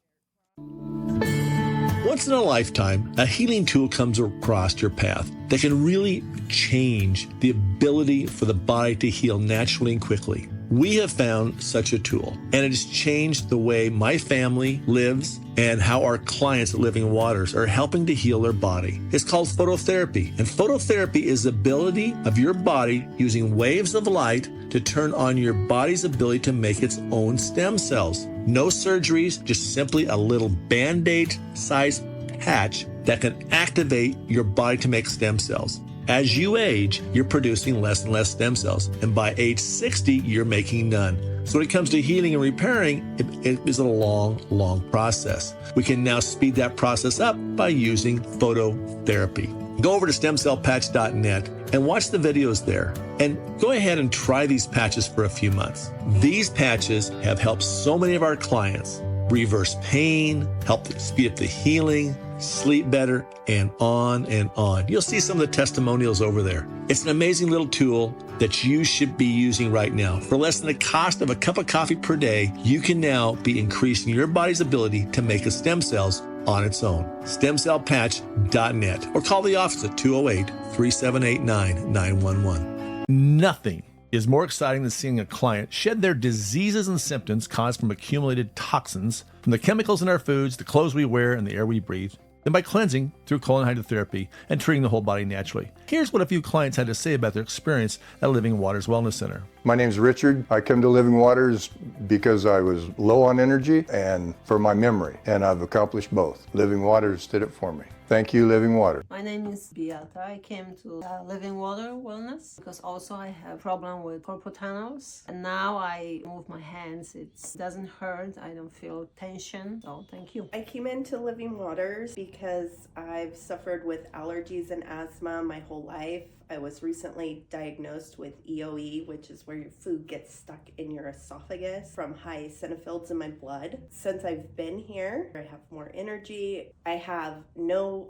Once in a lifetime, a healing tool comes across your path that can really change the ability for the body to heal naturally and quickly. We have found such a tool, and it has changed the way my family lives and how our clients at Living Waters are helping to heal their body. It's called phototherapy, and phototherapy is the ability of your body using waves of light to turn on your body's ability to make its own stem cells. No surgeries, just simply a little Band-Aid sized patch that can activate your body to make stem cells. As you age, you're producing less and less stem cells, and by age 60, you're making none. So when it comes to healing and repairing, it is a long process. We can now speed that process up by using phototherapy. Go over to stemcellpatch.net and watch the videos there. And go ahead and try these patches for a few months. These patches have helped so many of our clients reverse pain, help speed up the healing, sleep better, and on and on. You'll see some of the testimonials over there. It's an amazing little tool that you should be using right now. For less than the cost of a cup of coffee per day, you can now be increasing your body's ability to make the stem cells on its own. Stemcellpatch.net or call the office at 208-378-9911. Nothing is more exciting than seeing a client shed their diseases and symptoms caused from accumulated toxins from the chemicals in our foods, the clothes we wear, and the air we breathe, than by cleansing through colon hydrotherapy and treating the whole body naturally. Here's what a few clients had to say about their experience at Living Waters Wellness Center. My name's Richard. I come to Living Waters because I was low on energy and for my memory, and I've accomplished both. Living Waters did it for me. Thank you, Living Water. My name is Beata. I came to Living Water Wellness because also I have problem with carpal tunnels, and now I move my hands. It doesn't hurt. I don't feel tension. So thank you. I came into Living Waters because I've suffered with allergies and asthma my whole life. I was recently diagnosed with EOE, which is where your food gets stuck in your esophagus from high eosinophils in my blood. Since I've been here, I have more energy. I have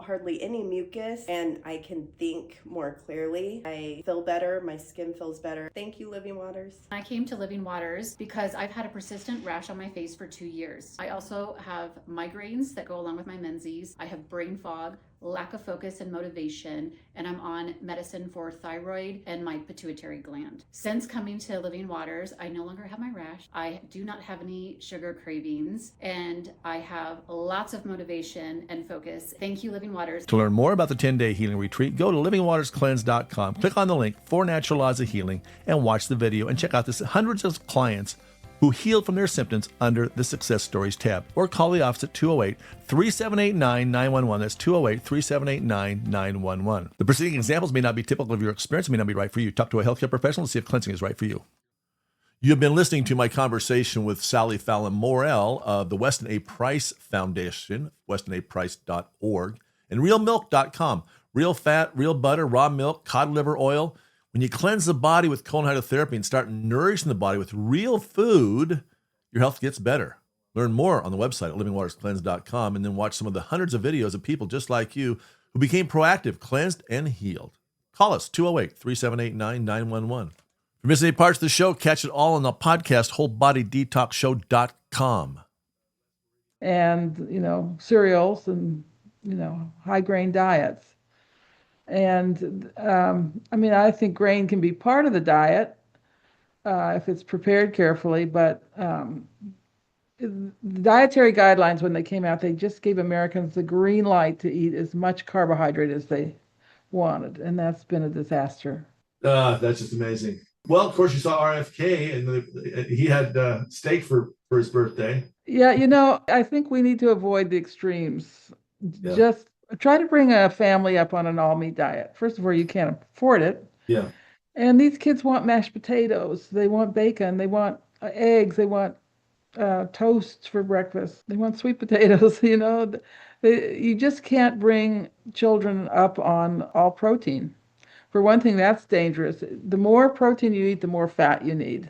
hardly any mucus, and I can think more clearly. I feel better. My skin feels better. Thank you, Living Waters. I came to Living Waters because I've had a persistent rash on my face for 2 years. I also have migraines that go along with my menses. I have brain fog, lack of focus and motivation, and I'm on medicine for thyroid and my pituitary gland. Since coming to Living Waters, I no longer have my rash. I do not have any sugar cravings, and I have lots of motivation and focus. Thank you, Living Waters. To learn more about the 10-day healing retreat, go to livingwaterscleanse.com, click on the link 4 Natural Laws of Healing, and watch the video and check out the hundreds of clients who healed from their symptoms under the Success Stories tab, or call the office at 208-378-9911. That's 208-378-9911. The preceding examples may not be typical of your experience, may not be right for you. Talk to a healthcare professional to see if cleansing is right for you. You've been listening to my conversation with Sally Fallon Morell of the Weston A. Price Foundation, westonaprice.org, and realmilk.com. Real fat, real butter, raw milk, cod liver oil. When you cleanse the body with colon hydrotherapy and start nourishing the body with real food, your health gets better. Learn more on the website at livingwaterscleanse.com and then watch some of the hundreds of videos of people just like you who became proactive, cleansed, and healed. Call us 208-378-9911. If you're missing any parts of the show, catch it all on the podcast, wholebodydetoxshow.com. And, cereals and, high grain diets. And I think grain can be part of the diet if it's prepared carefully, but the dietary guidelines, when they came out, they just gave Americans the green light to eat as much carbohydrate as they wanted, and that's been a disaster. That's just amazing. Well, of course, you saw RFK, and he had steak for his birthday. Yeah, I think we need to avoid the extremes. Yeah. Just try to bring a family up on an all-meat diet. First of all, you can't afford it. Yeah. And these kids want mashed potatoes. They want bacon. They want eggs. They want toast for breakfast. They want sweet potatoes. You just can't bring children up on all protein. For one thing, that's dangerous. The more protein you eat, the more fat you need.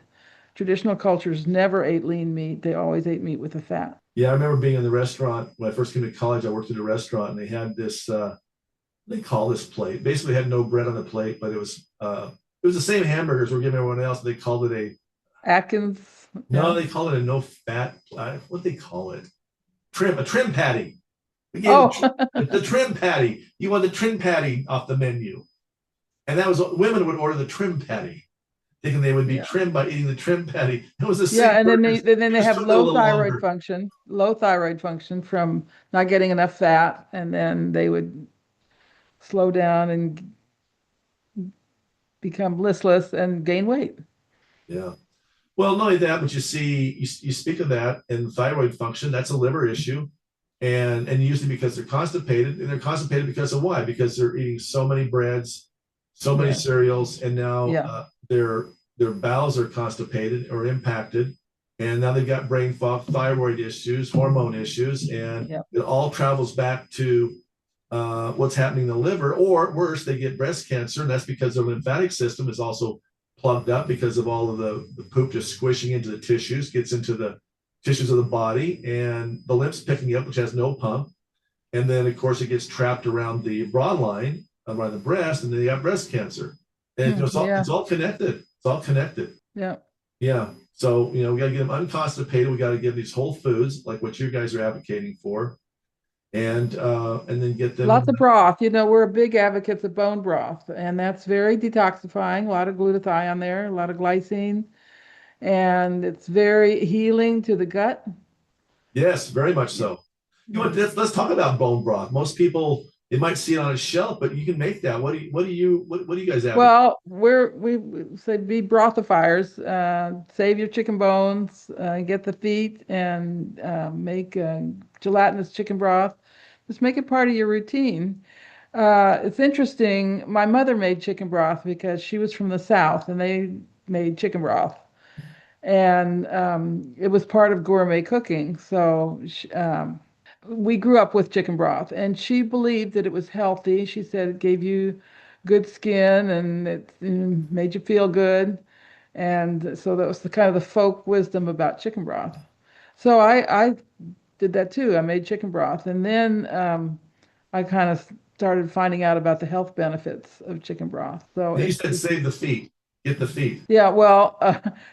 Traditional cultures never ate lean meat. They always ate meat with the fat. Yeah, I remember being in the restaurant when I first came to college. I worked at a restaurant, and they had this. They call this plate. Basically, had no bread on the plate, but it was the same hamburgers we're giving everyone else. They called it a Atkins. No, they call it a no fat. What they call it? A trim patty. We gave the trim patty. You want the trim patty off the menu, and that was women would order the trim patty, thinking they would be trimmed by eating the trim patty. It was the same. Yeah, and then they have low thyroid longer. function from not getting enough fat, and then they would slow down and become listless and gain weight. Yeah. Well, not only that, but you speak of that and thyroid function, that's a liver issue. And usually because they're constipated, and they're constipated because of why? Because they're eating so many breads, so many cereals, and now their bowels are constipated or impacted. And now they've got brain fog, thyroid issues, hormone issues, and it all travels back to what's happening in the liver, or worse, they get breast cancer. And that's because their lymphatic system is also plugged up because of all of the poop just squishing into the tissues, gets into the tissues of the body, and the lymph's picking up, which has no pump. And then, of course, it gets trapped around the broad line, around the breast, and then you have breast cancer. And it's all connected. It's all connected. Yeah. Yeah. So, we got to get them unconstipated. We got to give these whole foods, like what you guys are advocating for, and then get them. Lots of broth. We're big advocates of bone broth, and that's very detoxifying. A lot of glutathione there, a lot of glycine, and it's very healing to the gut. Yes, very much so. Let's talk about bone broth. Most people, they might see it on a shelf, but you can make that. What do you guys advocate? Well, we say be brothifiers. Save your chicken bones, get the feet, and make gelatinous chicken broth. Just make it part of your routine. It's interesting. My mother made chicken broth because she was from the South, and they made chicken broth. And it was part of gourmet cooking. So we grew up with chicken broth, and she believed that it was healthy. She said it gave you good skin, and it made you feel good. And so that was the kind of the folk wisdom about chicken broth. So I did that too. I made chicken broth, and then I kind of started finding out about the health benefits of chicken broth. So you said save the feet, get the feet. Yeah, well,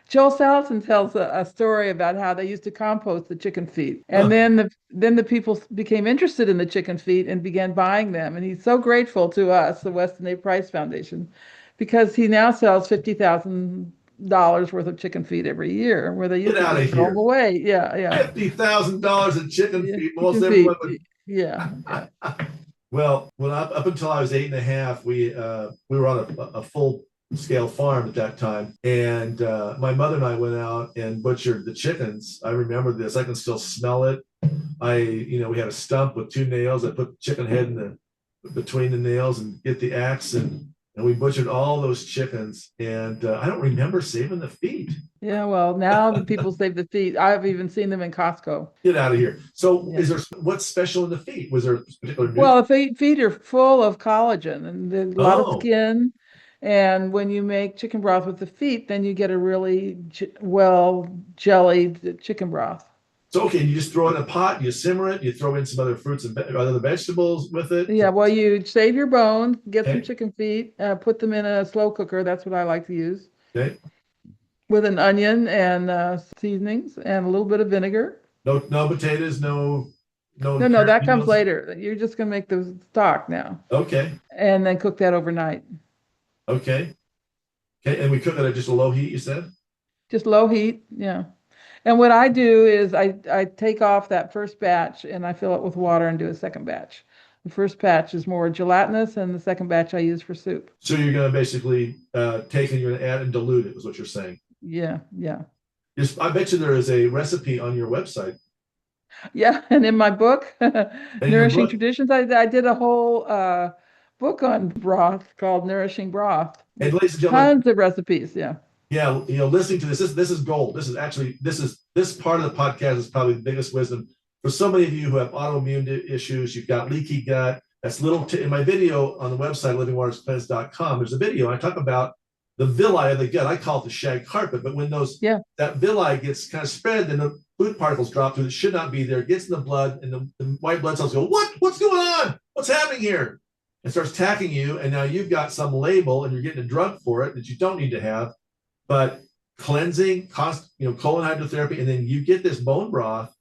Joel Salatin tells a story about how they used to compost the chicken feet, and then the people became interested in the chicken feet and began buying them. And he's so grateful to us, the Weston A. Price Foundation, because he now sells $50,000 worth of chicken feet every year, where they used to throw them away. Yeah. $50,000 in chicken feet. Most everyone would. Yeah. Well, up until I was 8.5, we were on a full-scale farm at that time, and my mother and I went out and butchered the chickens. I remember this. I can still smell it. We had a stump with 2 nails. I put the chicken head between the nails and get the axe, and we butchered all those chickens. And I don't remember saving the feet. Yeah, well, now the people save the feet. I've even seen them in Costco. Get out of here. So what's special in the feet? Was there a particular Well, the feet are full of collagen, and there's a lot of skin, And when you make chicken broth with the feet, then you get a really well jellied chicken broth. So, okay, you just throw it in a pot, you simmer it, you throw in some other fruits and other vegetables with it. Yeah, well, you save your bones, get some Okay, chicken feet, put them in a slow cooker. That's what I like to use okay. with an onion and seasonings and a little bit of vinegar. No potatoes, no No, carrot that comes peels. later. You're just gonna make the stock now Okay, and then cook that overnight. okay, okay. And we cook it at just a low heat, you said? Just low heat, yeah. And what I do is I take off that first batch and I fill it with water and do a second batch. The first batch is more gelatinous, and the second batch I use for soup. So you're going to basically take and you're going to add and dilute it, is what you're saying. Yeah, yeah. Just, I bet you there is a recipe on your website. Yeah, and in my book, In your Nourishing book. Traditions, I did a whole book on broth called Nourishing Broth And with ladies and gentlemen, tons of recipes. Yeah. yeah, listening to this is gold. This is actually this part of the podcast is probably the biggest wisdom for so many of you who have autoimmune issues. You've got leaky gut. That's in my video on the website livingwatersplants.com. There's a video I talk about the villi of the gut. I call it the shag carpet. But when that villi gets kind of spread, then the food particles drop through that should not be there. It gets in the blood, and the white blood cells go, What's going on? What's happening here? It starts attacking you, and now you've got some label, and you're getting a drug for it that you don't need to have. But cleansing, colon hydrotherapy, and then you get this bone broth,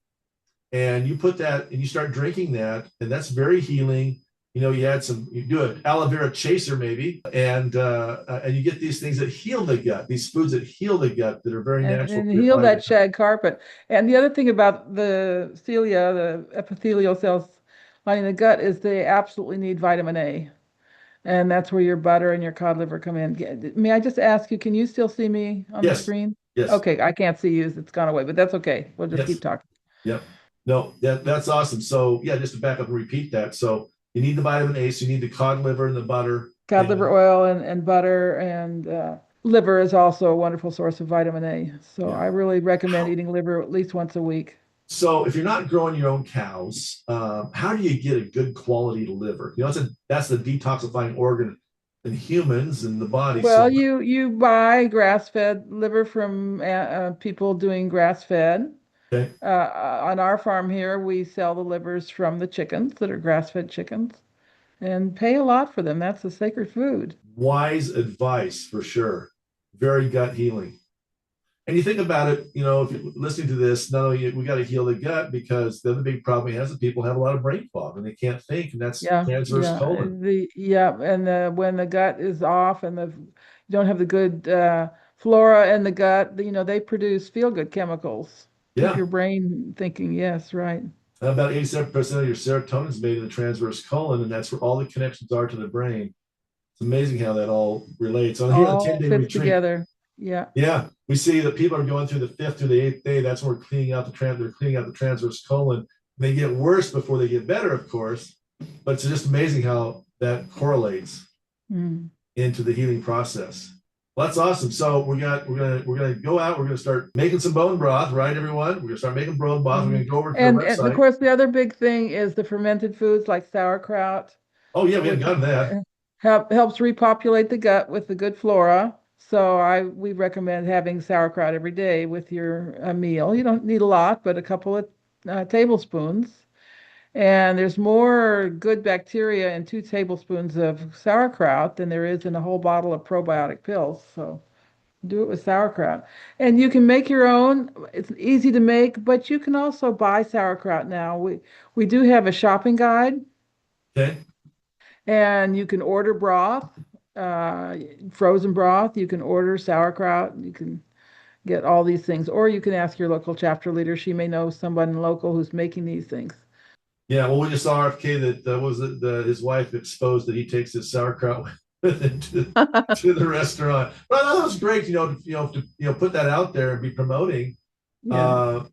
and you put that, and you start drinking that, and that's very healing. You do an aloe vera chaser maybe, and you get these things that heal the gut, these foods that heal the gut that are very natural. And heal that shag carpet. And the other thing about the cilia, the epithelial cells lining the gut, is they absolutely need vitamin A. And that's where your butter and your cod liver come in. May I just ask you, can you still see me on the Yes. screen? Yes. Okay, I can't see you. It's gone away, but that's okay. We'll just Yes. keep talking. Yep. No, that's awesome. So yeah, just to back up and repeat that. So you need the vitamin A, so you need the cod liver and the butter. Cod liver oil and butter and liver is also a wonderful source of vitamin A. So Yeah. I really recommend eating liver at least once a week. So if you're not growing your own cows, how do you get a good quality liver? That's the detoxifying organ in humans and the body. Well, So you buy grass-fed liver from people doing grass-fed. okay. On our farm here, we sell the livers from the chickens that are grass-fed chickens and pay a lot for them. That's a sacred food. Wise advice for sure. Very gut healing. And you think about it, if you're listening to this, not only we got to heal the gut, because the other big problem he has is people have a lot of brain fog and they can't think, and that's transverse colon. And when the gut is off and you don't have the good flora in the gut, they produce feel-good chemicals. Keep your brain thinking. Yes, right. And about 87% of your serotonin is made in the transverse colon, and that's where all the connections are to the brain. It's amazing how that all relates. On here, the 10-day fits retreat. Together. Yeah. Yeah. We see that people are going through the 5th through the 8th day. That's when we're cleaning out they're cleaning out the transverse colon. They get worse before they get better, of course. But it's just amazing how that correlates into the healing process. Well, that's awesome. So we're gonna go out. We're gonna start making some bone broth, right, everyone? We're gonna start making bone broth. We're gonna go over to the website. And of course, the other big thing is the fermented foods like sauerkraut. Oh yeah, we haven't gotten that. Helps repopulate the gut with the good flora. So we recommend having sauerkraut every day with your meal. You don't need a lot, but a couple of tablespoons. And there's more good bacteria in 2 tablespoons of sauerkraut than there is in a whole bottle of probiotic pills. So do it with sauerkraut. And you can make your own. It's easy to make, but you can also buy sauerkraut now. We do have a shopping guide. Okay. And you can order broth, frozen broth. You can order sauerkraut. You can get all these things. Or you can ask your local chapter leader. She may know someone local who's making these things. Yeah, well, we just saw RFK that his wife exposed that he takes his sauerkraut with him to the restaurant. But I thought that was great, to put that out there and be promoting that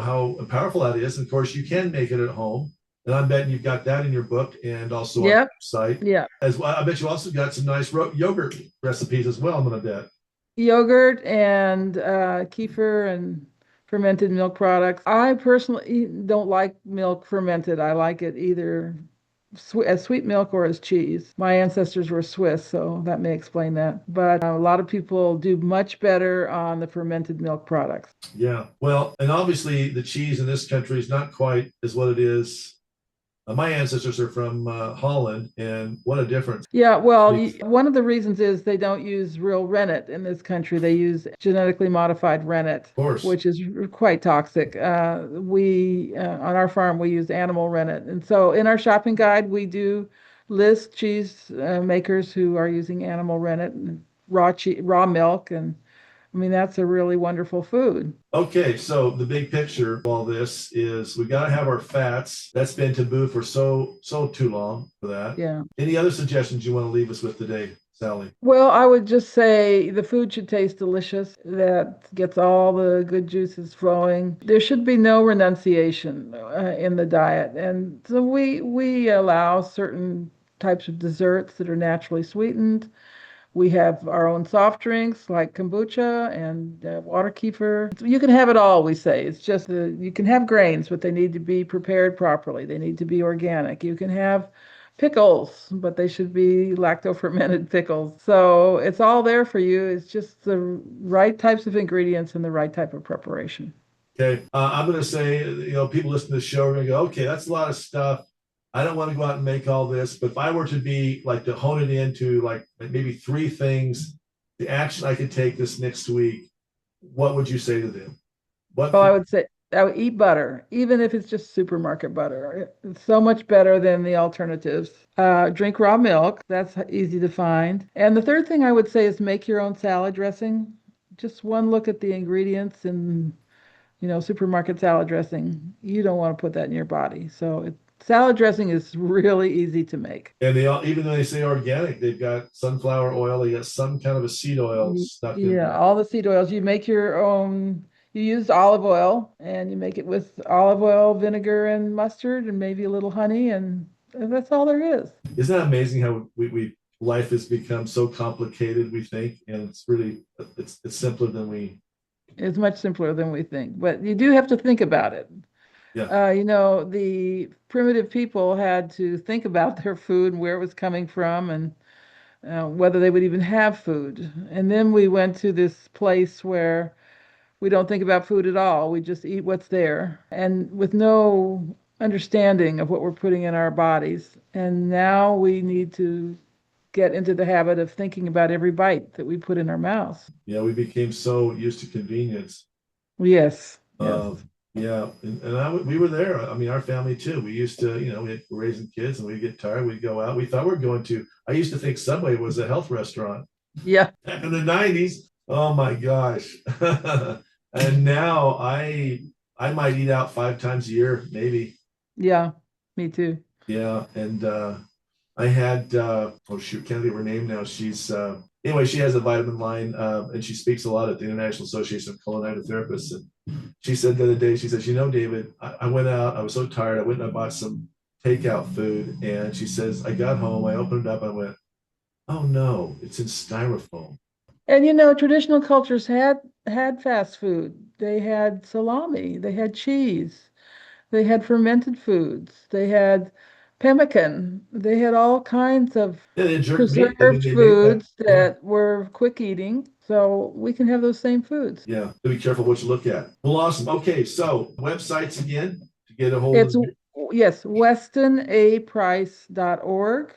how powerful that is. And of course, you can make it at home. And I'm betting you've got that in your book and also on your site. Yeah. As well, I bet you also got some nice yogurt recipes as well, I'm going to bet. Yogurt and kefir and fermented milk products. I personally don't like milk fermented. I like it either as sweet milk or as cheese. My ancestors were Swiss, so that may explain that. But a lot of people do much better on the fermented milk products. Yeah. Well, and obviously the cheese in this country is not quite as what it is. My ancestors are from Holland, and what a difference. Yeah, well, Please. one of the reasons is they don't use real rennet in this country. They use genetically modified rennet, Of course. which is quite toxic. We on our farm we use animal rennet, and so in our shopping guide we do list cheese makers who are using animal rennet and raw milk, and I mean that's a really wonderful food. Okay, so the big picture of all this is we got to have our fats. That's been taboo for so too long for that. Yeah. Any other suggestions you want to leave us with today, Sally? Well, I would just say the food should taste delicious. That gets all the good juices flowing. There should be no renunciation in the diet, and so we allow certain types of desserts that are naturally sweetened. We have our own soft drinks like kombucha and water kefir. You can have it all, we say. It's just you can have grains, but they need to be prepared properly. They need to be organic. You can have pickles, but they should be lacto-fermented pickles. So it's all there for you. It's just the right types of ingredients and the right type of preparation. Okay, I'm going to say, people listening to the show are going to go, okay, that's a lot of stuff. I don't want to go out and make all this, but if I were to be like to hone it into like maybe 3 things, the action I could take this next week, what would you say to them? Well, I would say I would eat butter, even if it's just supermarket butter. It's so much better than the alternatives. Drink raw milk. That's easy to find. And the third thing I would say is make your own salad dressing. Just one look at the ingredients and, supermarket salad dressing. You don't want to put that in your body. So salad dressing is really easy to make. And they all, even though they say organic, they've got sunflower oil, they got some kind of a seed oil stuck in Yeah, there. all the seed oils. You make your own. You use olive oil and you make it with olive oil, vinegar, and mustard, and maybe a little honey, and that's all there is. Isn't that amazing how we life has become so complicated, we think, and it's really it's simpler than we. It's much simpler than we think, but you do have to think about it. Yeah. The primitive people had to think about their food and where it was coming from and whether they would even have food. And then we went to this place where we don't think about food at all. We just eat what's there and with no understanding of what we're putting in our bodies. And now we need to get into the habit of thinking about every bite that we put in our mouths. Yeah, we became so used to convenience. Yes. Yeah, and we were there. I mean, our family too. We used to, we were raising kids, and we'd get tired. We'd go out. We thought we were going to. I used to think Subway was a health restaurant. Yeah. Back in the 90s. Oh my gosh. And now I might eat out 5 times a year, maybe. Yeah, me too. Yeah, and I had oh shoot, can't think of her name now. She's anyway, she has a vitamin line, and she speaks a lot at the International Association of Culinary Therapists. And she said the other day, she says, David, I went out, I was so tired, I went and I bought some takeout food, and she says, I got home, I opened it up, I went, oh no, it's in styrofoam. And traditional cultures had fast food. They had salami, they had cheese, they had fermented foods, they had pemmican, they had all kinds of preserved foods that were quick eating. So we can have those same foods. Yeah, be careful what you look at. Well, awesome. Okay, so websites again to get a hold of you. Yes, westonaprice.org.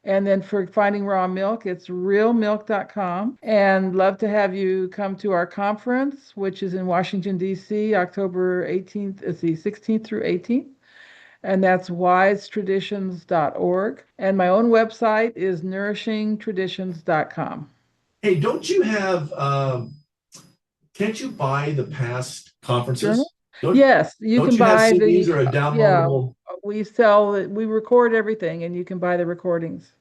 And then for finding raw milk, it's realmilk.com. And love to have you come to our conference, which is in Washington, D.C., October 18th, 16th through 18th. And that's wisetraditions.org. And my own website is nourishingtraditions.com. Hey, don't you have, can't you buy the past conferences? Yes, you can buy CDs or a downloadable? Yeah, we record everything and you can buy the recordings.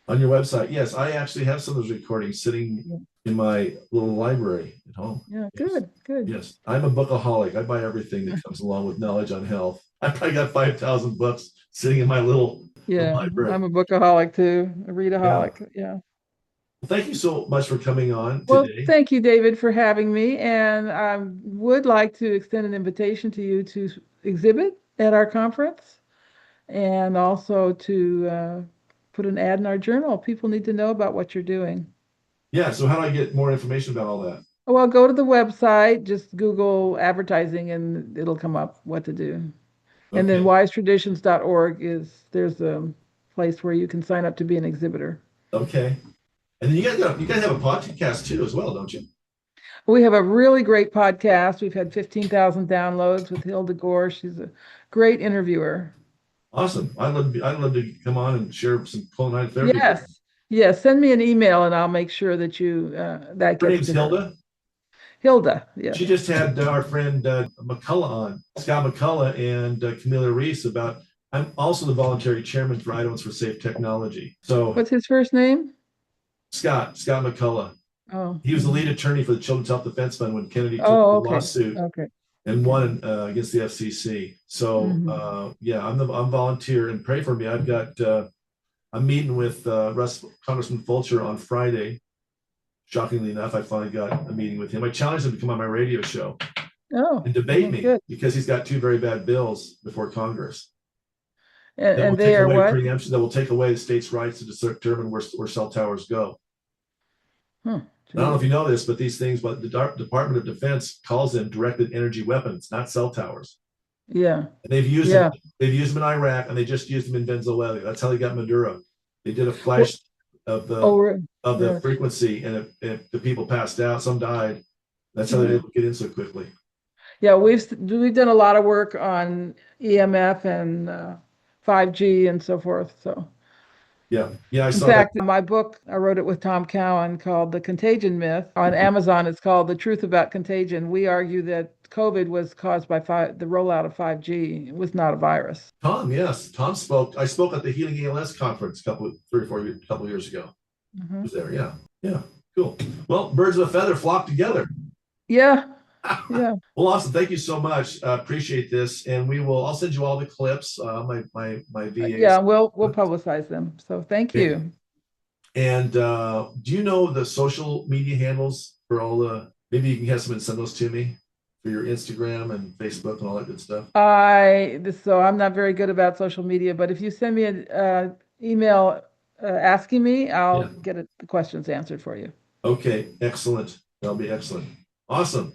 On your website, yes. I actually have some of those recordings sitting in my little library at home. Yeah, good. Yes, I'm a bookaholic. I buy everything that comes along with knowledge on health. I probably got 5,000 books sitting in my little library. I'm a bookaholic too, a readaholic. Yeah. Well, thank you so much for coming on today. Well, thank you, David, for having me. And I would like to extend an invitation to you to exhibit at our conference. and also to put an ad in our journal. People need to know about what you're doing. Yeah. So how do I get more information about all that? Well, go to the website, just Google advertising, and it'll come up what to do. And then Okay. wisetraditions.org there's a place where you can sign up to be an exhibitor. Okay. And then you guys have a podcast too as well, don't you? We have a really great podcast. We've had 15,000 downloads with Hilda Gore. She's a great interviewer. Awesome. I'd love to come on and share some colonized therapy. Yes. Yes. Send me an email and I'll make sure that that Her gets name's to her. Hilda. Hilda. Yes. She just had our friend McCullough on, Scott McCullough and Camilla Reese about. I'm also the voluntary chairman for Idahoans for Safe Technology. So What's his first name? Scott McCullough. Oh. He was the lead attorney for the Children's Health Defense Fund when Kennedy took the Okay. lawsuit Okay. and won against the FCC. So Mhm. yeah, I'm volunteer, and pray for me. I've got I'm meeting with Congressman Fulcher on Friday. Shockingly enough, I finally got a meeting with him. I challenged him to come on my radio show Oh, and debate me good. because he's got two very bad bills before Congress And, that will and they take are away what? preemption, that will take away the state's rights to determine where cell towers go. Huh. I don't know if you know this, but these things, but the Department of Defense calls them directed energy weapons, not cell towers. Yeah. And they've used Yeah. them. They've used them in Iraq, and they just used them in Venezuela. That's how they got Maduro. They did a flash of the Oh, the frequency, and if the people passed out, some died. That's how they able to get in so quickly. yeah. We've done a lot of work on EMF and 5G and so forth. So. Yeah, I In saw fact, that. my book, I wrote it with Tom Cowan called The Contagion Myth. On Amazon, it's called The Truth About Contagion. We argue that COVID was caused by the rollout of 5G. It was not a virus. Tom, yes, Tom spoke. I spoke at the Healing ALS conference a couple of years ago. Mhm. Was there? Yeah, cool. Well, birds of a feather flock together. Yeah, yeah. Well, awesome. Thank you so much. Appreciate this, and I'll send you all the clips. My VAs. Yeah, we'll publicize them. So thank Okay. you. And do you know the social media handles for all the? Maybe you can have someone send those to me for your Instagram and Facebook and all that good stuff. So I'm not very good about social media, but if you send me an email asking me, I'll get the questions answered for you. Okay, excellent. That'll be excellent. Awesome.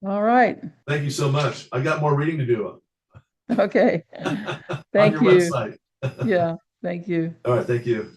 All right. Thank you so much. I got more reading to do. Okay. On Thank your you. website. Yeah. Thank you. All right. Thank you.